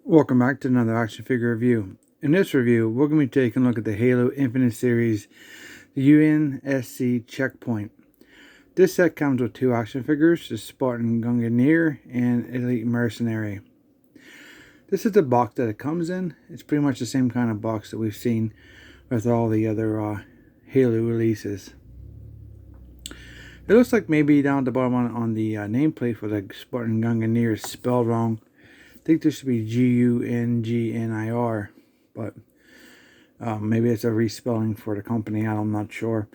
Welcome back to another action figure review. In this review, we're going to be taking a look at the Halo Infinite Series, the UNSC Checkpoint. This set comes with two action figures, the Spartan Gungnir and Elite Mercenary. This is the box that it comes in. It's pretty much the same kind of box that we've seen with all the other Halo releases. It looks like maybe down at the bottom on the nameplate for the Spartan Gungnir is spelled wrong. I think this should be Gungnir, but maybe it's a respelling for the company. I'm not sure.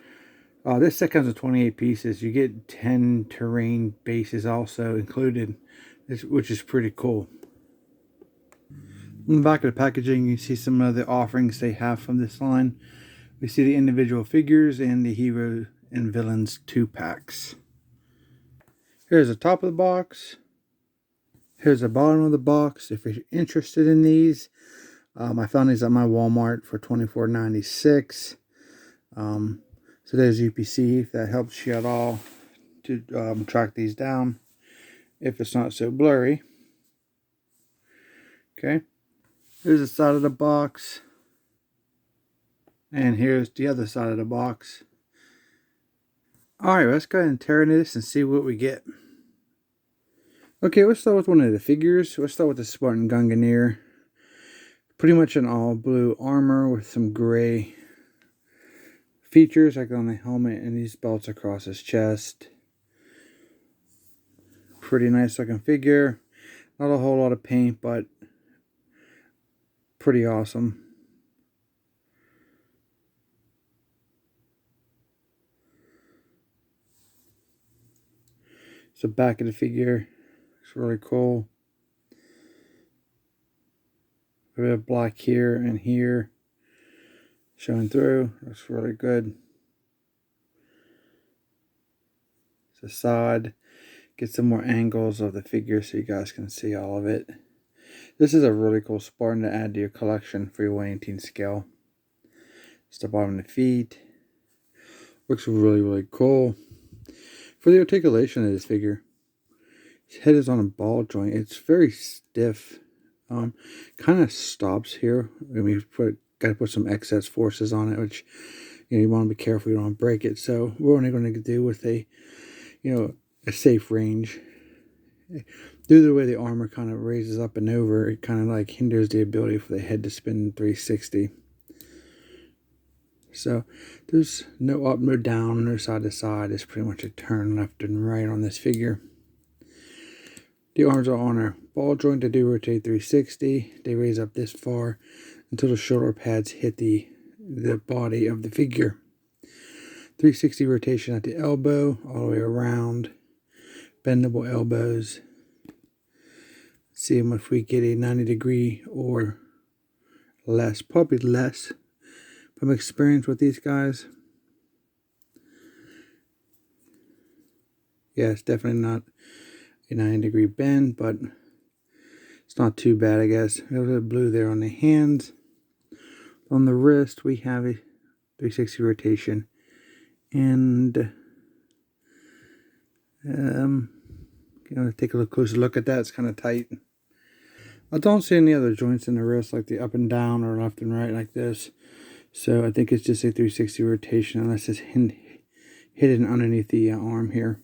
This set comes with 28 pieces. You get 10 terrain bases also included, which is pretty cool. In the back of the packaging, you see some of the offerings they have from this line. We see the individual figures and the Hero and Villains 2-packs. Here's the top of the box. Here's the bottom of the box. If you're interested in these, I found these at my Walmart for $24.96. So there's UPC, if that helps you at all to track these down, if it's not so blurry. Okay, here's the side of the box, and here's the other side of the box. Alright, let's go ahead and tear into this and see what we get. Okay, let's start with one of the figures. Let's start with the Spartan Gungnir. Pretty much an all blue armor with some gray features like on the helmet and these belts across his chest. Pretty nice looking figure. Not a whole lot of paint, but pretty awesome. So back of the figure. It's really cool. A bit of black here and here showing through. Looks really good. The side. Get some more angles of the figure so you guys can see all of it. This is a really cool Spartan to add to your collection for your 1/18 scale. It's the bottom of the feet. Looks really cool. For the articulation of this figure, his head is on a ball joint. It's very stiff. Kind of stops here. I mean, got to put some excess forces on it, which you want to be careful you don't break it. So we're only going to do with a safe range. Due to the way the armor kind of raises up and over, it kind of like hinders the ability for the head to spin 360. So there's no up, no down, no side to side. It's pretty much a turn left and right on this figure. The arms are on a ball joint. They do rotate 360. They raise up this far until the shoulder pads hit the body of the figure. 360 rotation at the elbow, all the way around. Bendable elbows. Let's see if we get a 90-degree or less. Probably less from experience with these guys. Yeah, it's definitely not a 90-degree bend, but it's not too bad, I guess. There's a blue there on the hands. On the wrist, we have a 360 rotation. And take a closer look at that. It's kind of tight. I don't see any other joints in the wrist, like the up and down or left and right like this. So I think it's just a 360 rotation, unless it's hidden underneath the arm here.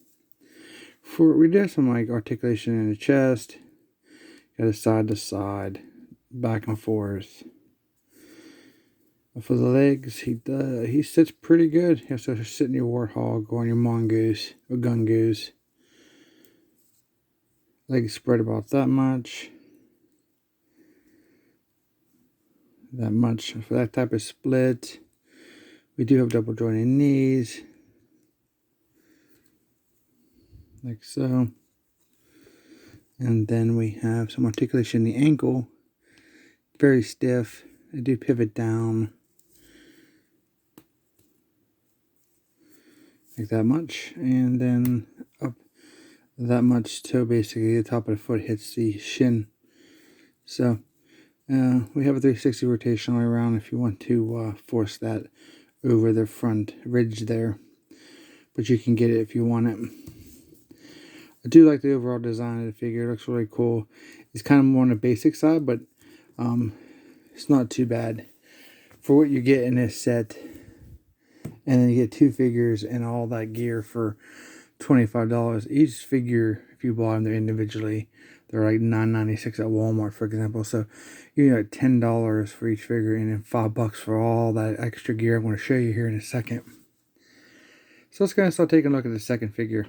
We do have some like articulation in the chest. Got a side to side, back and forth. For the legs, he sits pretty good. You have to sit in your warthog or on your mongoose or gungoose. Legs spread about that much. That much for that type of split. We do have double jointed knees, like so. And then we have some articulation in the ankle. Very stiff. They do pivot down. Like that much. And then up that much till basically the top of the foot hits the shin. So we have a 360 rotation all around if you want to force that over the front ridge there. But you can get it if you want it. I do like the overall design of the figure. It looks really cool. It's kind of more on the basic side, but It's not too bad for what you get in this set. And then you get 2 figures and all that gear for $25. Each figure, if you buy them, they're individually. They're like $9.96 at Walmart, for example. So you get $10 for each figure and then $5 for all that extra gear I'm going to show you here in a second. So let's go and start taking a look at the second figure.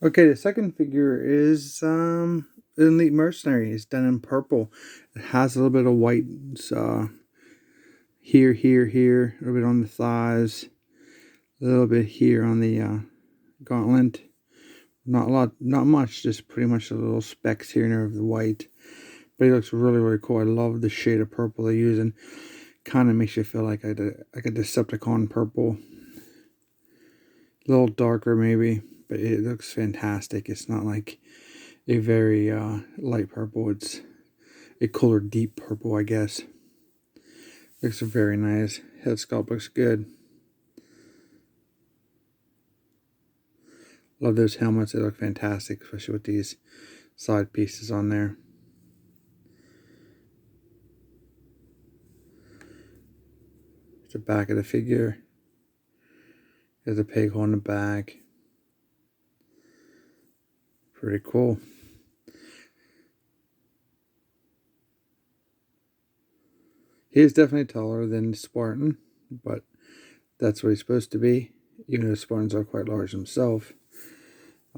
Okay, the second figure is Elite Mercenary. It's done in purple. It has a little bit of white here, a little bit on the thighs, a little bit here on the gauntlet. Not a lot, not much, just pretty much the little specks here and there of the white. But he looks really, really cool. I love the shade of purple they're using. Kind of makes you feel like a Decepticon purple. A little darker maybe, but it looks fantastic. It's not like a very light purple. It's a cooler, deep purple, I guess. Looks very nice. Head sculpt looks good. Love those helmets. They look fantastic, especially with these side pieces on there. It's the back of the figure. There's a peg hole in the back. Pretty cool. He is definitely taller than Spartan, but that's what he's supposed to be. Even though Spartans are quite large himself.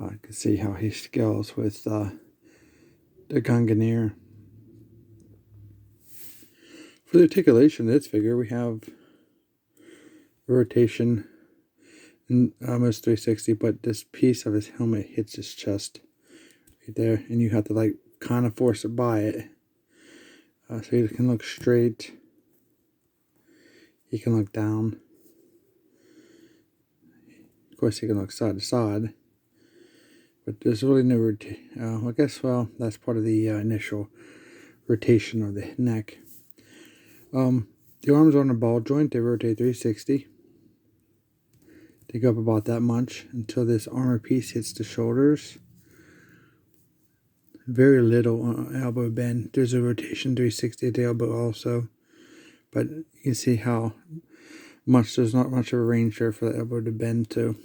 I can see how he scales with the Gungnir. For the articulation of this figure, we have a rotation in almost 360, but this piece of his helmet hits his chest right there, and you have to like kind of force it by it. So he can look straight. He can look down. Of course, he can look side to side. But there's really no rotation. I guess, well, that's part of the initial rotation of the neck. The arms are on the ball joint. They rotate 360. They go up about that much until this armor piece hits the shoulders. Very little elbow bend. There's a rotation 360 at the elbow also. But you can see how much there's not much of a range there for the elbow to bend to.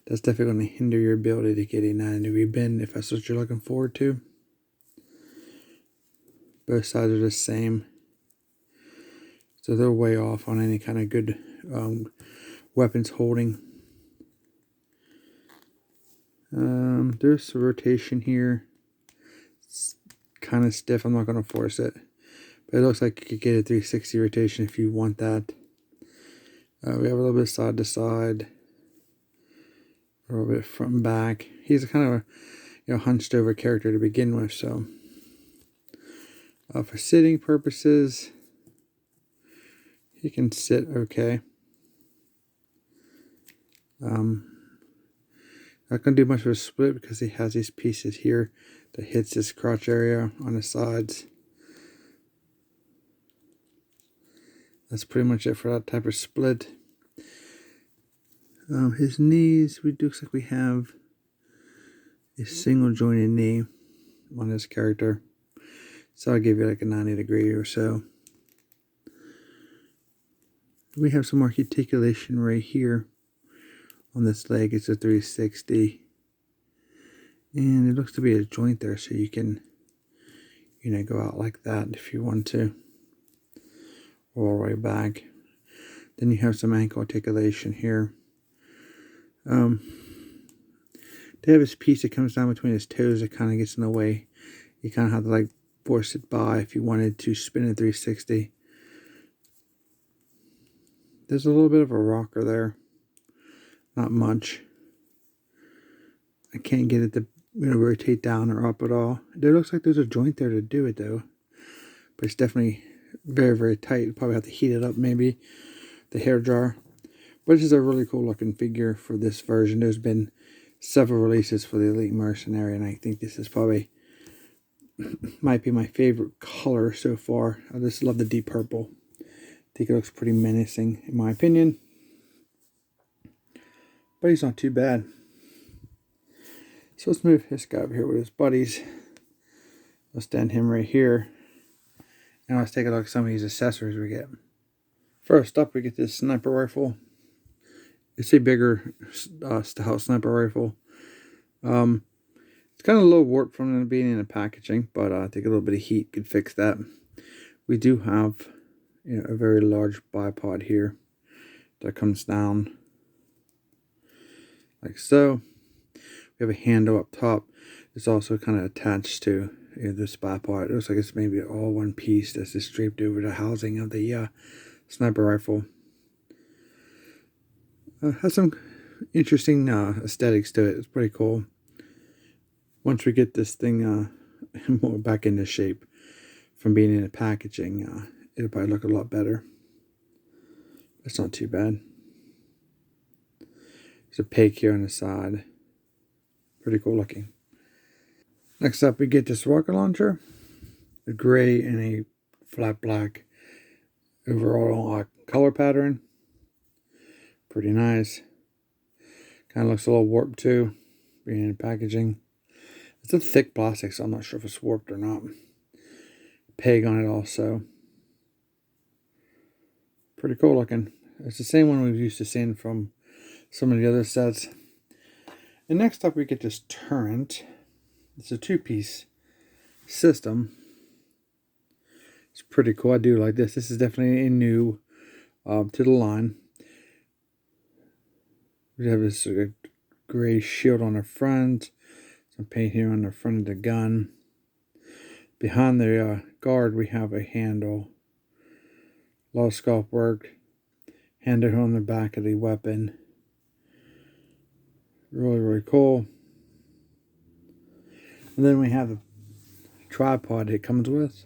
That's definitely going to hinder your ability to get a 90-degree bend if that's what you're looking forward to. Both sides are the same. So they're way off on any kind of good weapons holding. There's a rotation here. It's kind of stiff. I'm not going to force it. But it looks like you could get a 360 rotation if you want that. We have a little bit side to side. A little bit front and back. He's a kind of a hunched over character to begin with, so for sitting purposes, he can sit okay. Not gonna do much of a split because he has these pieces here that hits his crotch area on the sides. That's pretty much it for that type of split. His knees, looks like we have a single jointed knee on this character. So I'll give you like a 90-degree or so. We have some articulation right here on this leg. It's a 360. And it looks to be a joint there, so you can, go out like that if you want to. All the way back. Then you have some ankle articulation here. They have this piece that comes down between his toes that kind of gets in the way. You kind of have to like force it by if you wanted to spin a 360. There's a little bit of a rocker there. Not much. I can't get it to rotate down or up at all. There looks like there's a joint there to do it though. But it's definitely very, very tight. You probably have to heat it up maybe. The hair dryer. But it's just a really cool looking figure for this version. There's been several releases for the Elite Mercenary, and I think this is probably might be my favorite color so far. I just love the deep purple. I think it looks pretty menacing in my opinion. But he's not too bad. So let's move this guy over here with his buddies. Let's stand him right here. Now let's take a look at some of these accessories we get. First up, we get this sniper rifle. It's a bigger style sniper rifle. It's kind of a little warped from it being in the packaging, but I think a little bit of heat could fix that. We do have a very large bipod here that comes down like so. We have a handle up top. It's also kind of attached to this bipod. It looks like it's maybe all one piece that's just draped over the housing of the sniper rifle. Has some interesting aesthetics to it. It's pretty cool. Once we get this thing more back into shape from being in the packaging, it'll probably look a lot better. It's not too bad. There's a peg here on the side. Pretty cool looking. Next up, we get this rocket launcher. A gray and a flat black overall color pattern. Pretty nice. Kind of looks a little warped too, being in the packaging. It's a thick plastic, so I'm not sure if it's warped or not. Peg on it also. Pretty cool looking. It's the same one we've used to seeing from some of the other sets. And next up we get this turret. It's a 2-piece system. It's pretty cool. I do like this. This is definitely a new to the line. We have this gray shield on the front. Some paint here on the front of the gun. Behind the guard we have a handle. A lot of sculpt work. Handle on the back of the weapon. Really, really cool. And then we have the tripod it comes with.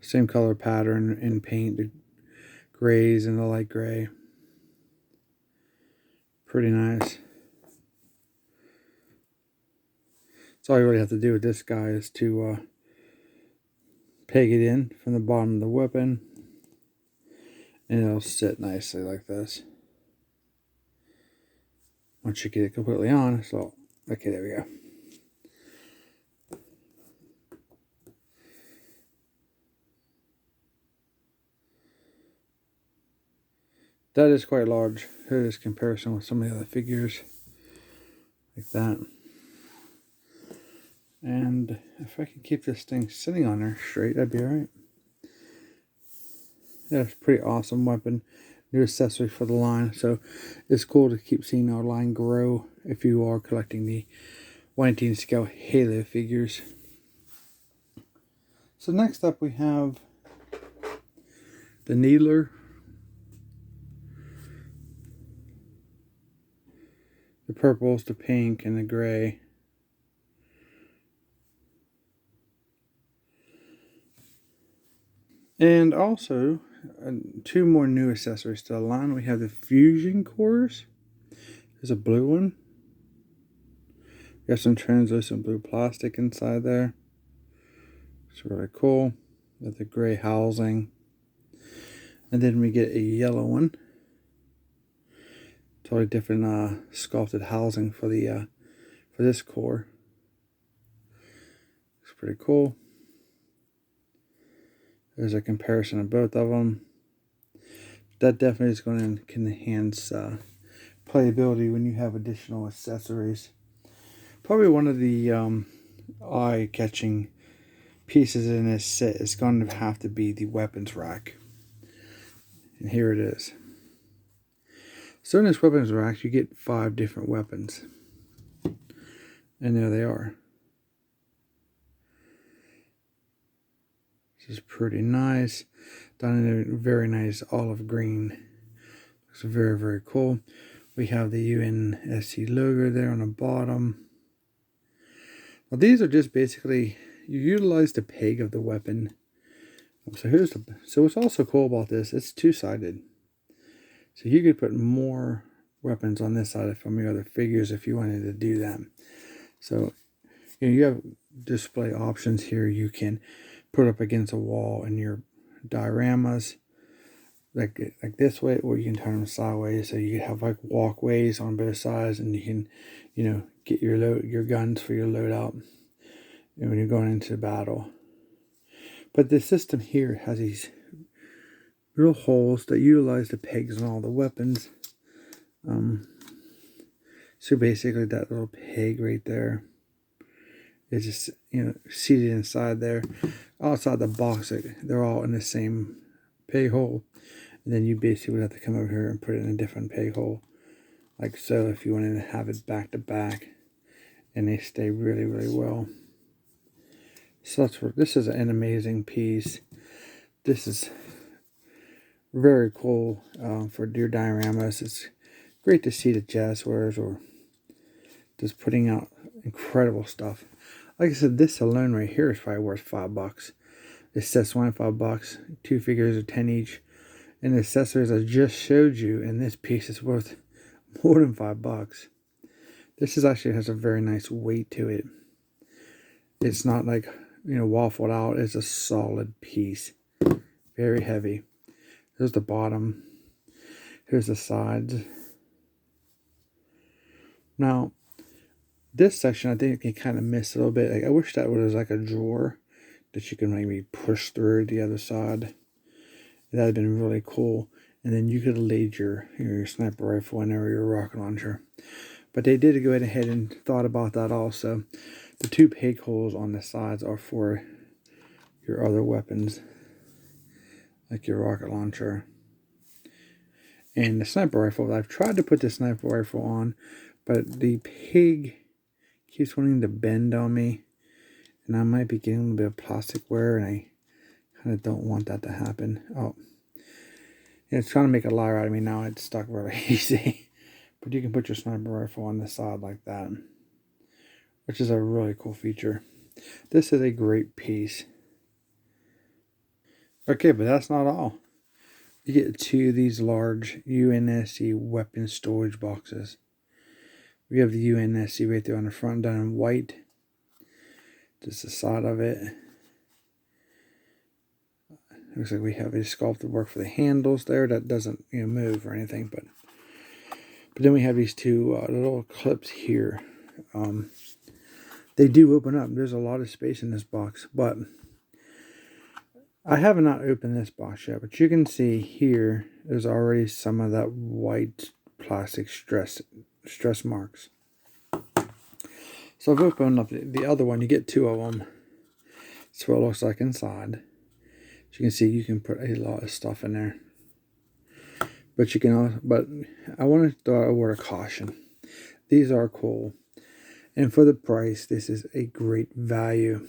Same color pattern in paint. The grays and the light gray. Pretty nice. So all you really have to do with this guy is to peg it in from the bottom of the weapon. And it'll sit nicely like this. Once you get it completely on, so okay, there we go. That is quite large. Here is comparison with some of the other figures. Like that. And if I can keep this thing sitting on there straight, that'd be alright. Yeah, it's a pretty awesome weapon. New accessory for the line. So it's cool to keep seeing our line grow if you are collecting the 1/18 scale Halo figures. So next up we have the Needler. The purples, the pink, and the gray. And also, 2 more new accessories to the line. We have the fusion cores. There's a blue one. Got some translucent blue plastic inside there. It's really cool. With the gray housing. And then we get a yellow one. Totally different sculpted housing for the for this core. It's pretty cool. There's a comparison of both of them. That definitely is going to enhance playability when you have additional accessories. Probably one of the eye-catching pieces in this set is going to have to be the weapons rack. And here it is. So in this weapons rack, you get 5 different weapons. And there they are. This is pretty nice. Done in a very nice olive green. Looks very, very cool. We have the UNSC logo there on the bottom. Well, these are just basically, you utilize the peg of the weapon. So what's also cool about this, it's 2-sided. So you could put more weapons on this side from your other figures if you wanted to do that. So you have display options here. You can put up against a wall in your dioramas like this way, or you can turn them sideways, so you have like walkways on both sides, and you can get your guns for your loadout when you're going into battle. But the system here has these little holes that utilize the pegs on all the weapons. So basically that little peg right there is just, seated inside there. Outside the box, they're all in the same peg hole. And then you basically would have to come over here and put it in a different peg hole. Like so, if you wanted to have it back to back. And they stay really, really well. So this is an amazing piece. This is very cool for your dioramas. It's great to see the Jazzwares or just putting out incredible stuff. Like I said, this alone right here is probably worth $5. This set's $25. 2 figures are 10 each. And the accessories I just showed you, and this piece is worth more than $5. This actually has a very nice weight to it. It's not like, waffled out. It's a solid piece. Very heavy. There's the bottom. Here's the sides. Now, this section I think you kind of missed a little bit. Like, I wish that was like a drawer that you can maybe push through the other side. That would have been really cool. And then you could have laid your sniper rifle in there or your rocket launcher. But they did go ahead and thought about that also. The 2 peg holes on the sides are for your other weapons, like your rocket launcher. And the sniper rifle, I've tried to put the sniper rifle on, but the peg keeps wanting to bend on me. And I might be getting a little bit of plastic wear, and I kind of don't want that to happen. Oh, it's trying to make a liar out of me now. It's stuck really easy. But you can put your sniper rifle on the side like that, which is a really cool feature. This is a great piece. Okay, but that's not all. You get 2 of these large UNSC weapon storage boxes. We have the UNSC right there on the front, done in white. Just the side of it. Looks like we have a sculpted work for the handles there. That doesn't move or anything, but then we have these 2 little clips here. They do open up. There's a lot of space in this box, but I have not opened this box yet. But you can see here, there's already some of that white plastic stress marks. So I've opened up the other one. You get 2 of them. That's what it looks like inside. As you can see, you can put a lot of stuff in there. But I want to throw out a word of caution. These are cool. And for the price, this is a great value.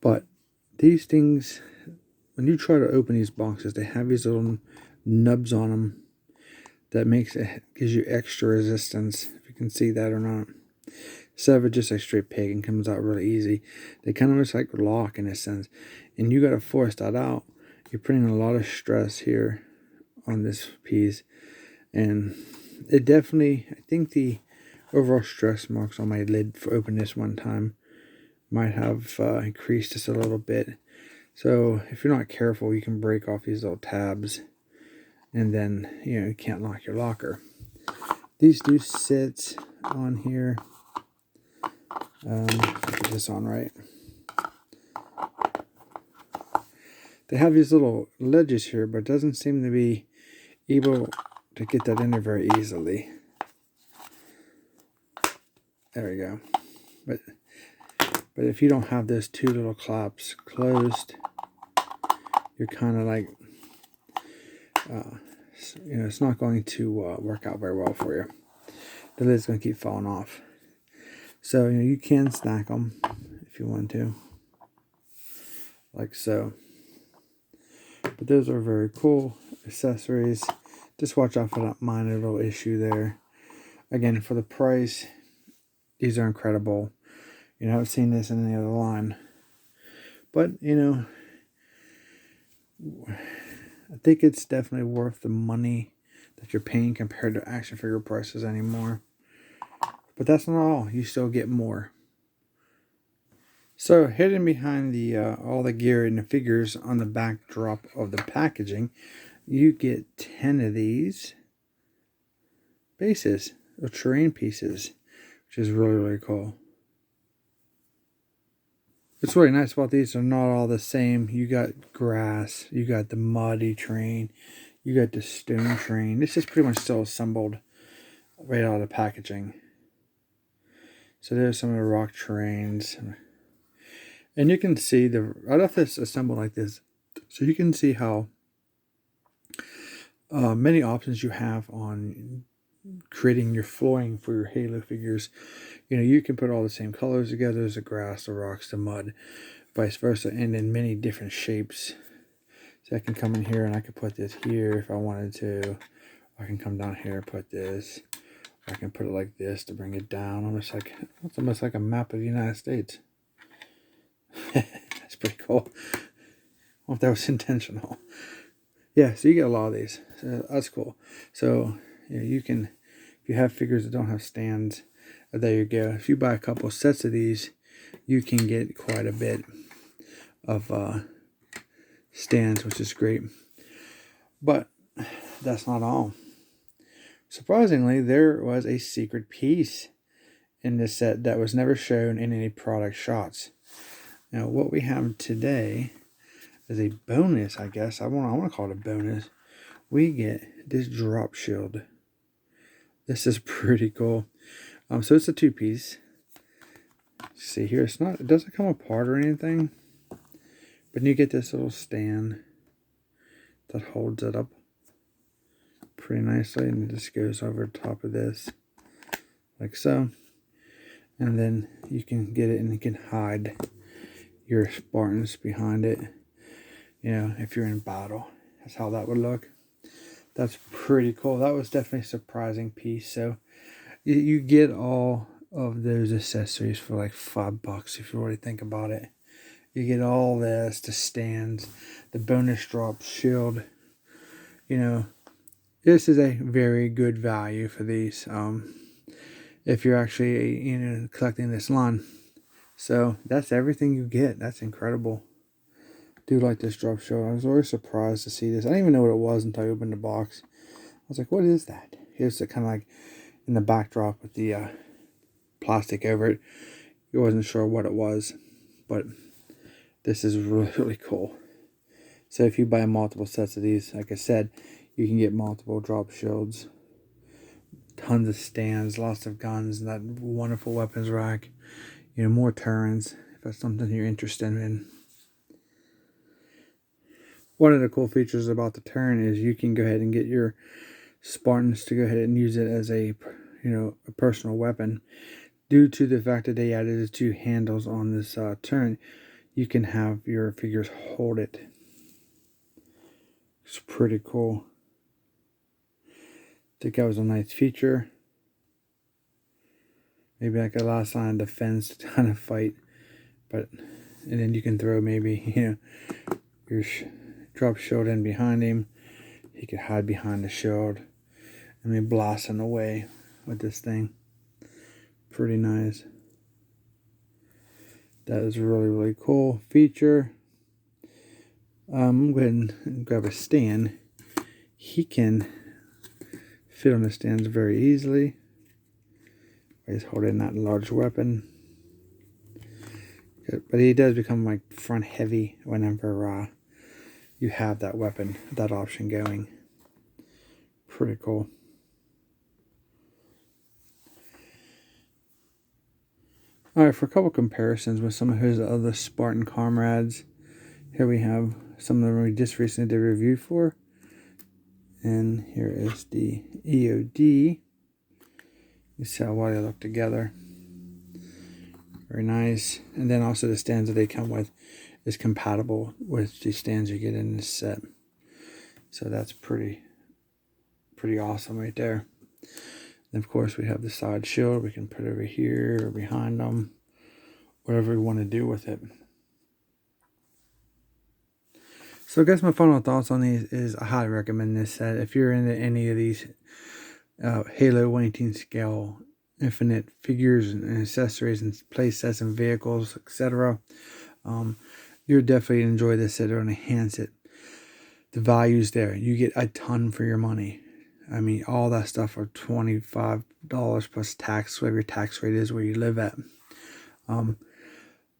But these things, when you try to open these boxes, they have these little nubs on them that gives you extra resistance, if you can see that or not. Instead of it just a straight peg and comes out really easy, they kind of just like lock in a sense. And you got to force that out. You're putting a lot of stress here on this piece. And it definitely, I think the overall stress marks on my lid for opening this one time might have increased just a little bit. So if you're not careful, you can break off these little tabs, and then you can't lock your locker. These do sit on here. Put this on right. They have these little ledges here, but it doesn't seem to be able to get that in there very easily. There we go. But if you don't have those 2 little claps closed, you're kind of like, it's not going to work out very well for you. The lid's going to keep falling off. So, you can stack them if you want to, like so. But those are very cool accessories. Just watch out for that minor little issue there. Again, for the price, these are incredible. I haven't seen this in any other line. But, I think it's definitely worth the money that you're paying compared to action figure prices anymore. But that's not all. You still get more. So hidden behind the all the gear and the figures on the backdrop of the packaging, you get 10 of these bases or terrain pieces, which is really, really cool. What's really nice about these, are not all the same. You got grass, you got the muddy train, you got the stone train. This is pretty much still assembled right out of the packaging. So there's some of the rock terrains. And you can see I left this assembled like this, so you can see how many options you have on creating your flooring for your Halo figures. You know, you can put all the same colors together as the grass, the rocks, the mud, vice versa, and in many different shapes. So I can come in here and I can put this here if I wanted to. I can come down here and put this. I can put it like this to bring it down. It's almost like a map of the United States. That's pretty cool. I don't know if that was intentional. Yeah, so you get a lot of these. So that's cool. So yeah, you can, if you have figures that don't have stands, there you go. If you buy a couple sets of these, you can get quite a bit of stands, which is great. But that's not all. Surprisingly, there was a secret piece in this set that was never shown in any product shots. Now, what we have today is a bonus, I guess. I want to call it a bonus. We get this drop shield. This is pretty cool. So it's a 2-piece. See here, it doesn't come apart or anything, but you get this little stand that holds it up pretty nicely, and it just goes over top of this like so. And then you can get it and you can hide your Spartans behind it. You know, if you're in battle, that's how that would look. That's pretty cool. That was definitely a surprising piece. So you get all of those accessories for like $5 if you really think about it. You get all this, the stands, the bonus drop shield. You know, this is a very good value for these. If you're actually collecting this line. So that's everything you get. That's incredible. Do like this drop shield. I was always surprised to see this. I didn't even know what it was until I opened the box. I was like, what is that? Here's it kind of like in the backdrop with the plastic over it. I wasn't sure what it was, but this is really, really cool. So if you buy multiple sets of these, like I said, you can get multiple drop shields, tons of stands, lots of guns, and that wonderful weapons rack. You know, more turrets, if that's something you're interested in. One of the cool features about the turn is you can go ahead and get your Spartans to go ahead and use it as a personal weapon. Due to the fact that they added the 2 handles on this turn, you can have your figures hold it. It's pretty cool. I think that was a nice feature. Maybe like a last line of defense to kind of fight. And then you can throw maybe, your drop shield in behind him. He could hide behind the shield and be blasting away with this thing. Pretty nice. That is a really, really cool feature. I'm going to go ahead and grab a stand. He can fit on the stands very easily. He's holding that large weapon. But he does become like front heavy whenever you have that weapon, that option going. Pretty cool. Alright, for a couple comparisons with some of his other Spartan comrades, here we have some of them we just recently did a review for. And here is the EOD. You see how well they look together. Very nice. And then also the stands that they come with is compatible with the stands you get in this set. So that's pretty awesome right there. And of course we have the side shield. We can put over here or behind them. Whatever we want to do with it. So I guess my final thoughts on these is I highly recommend this set. If you're into any of these Halo 118 scale infinite figures and accessories and play sets and vehicles, etc., you'll definitely enjoy this set or enhance it. The value's there. You get a ton for your money. I mean, all that stuff for $25 plus tax, whatever your tax rate is where you live at.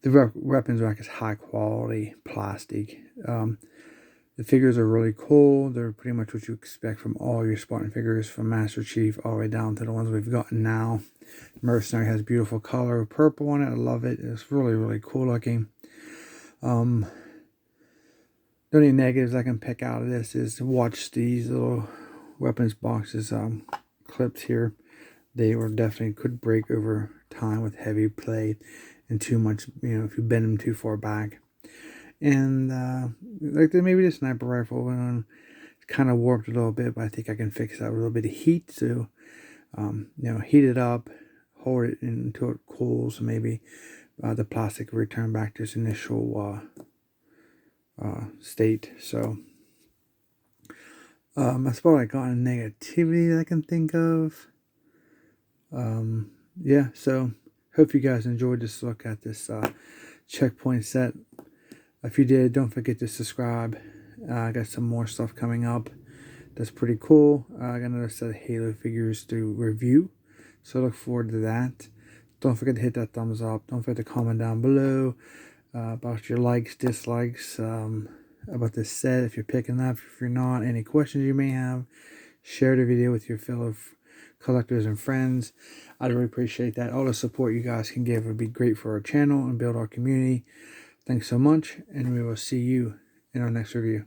The weapons rack is high quality plastic. The figures are really cool. They're pretty much what you expect from all your Spartan figures, from Master Chief all the way down to the ones we've gotten now. Mercenary has beautiful color, purple on it. I love it. It's really, really cool looking. The only negatives I can pick out of this is to watch these little weapons boxes clips here. They were definitely could break over time with heavy play and too much, if you bend them too far back. And like maybe the sniper rifle it's kind of warped a little bit, but I think I can fix that with a little bit of heat. So heat it up, hold it until it cools, so maybe the plastic will return back to its initial state. So that's about I got in negativity that I can think of. Yeah, so hope you guys enjoyed this look at this checkpoint set. If you did, don't forget to subscribe. I got some more stuff coming up that's pretty cool. I got another set of Halo figures to review, so look forward to that. Don't forget to hit that thumbs up. Don't forget to comment down below about your likes, dislikes, about this set, if you're picking up, if you're not, any questions you may have. Share the video with your fellow collectors and friends. I'd really appreciate that. All the support you guys can give would be great for our channel and build our community. Thanks so much, and we will see you in our next review.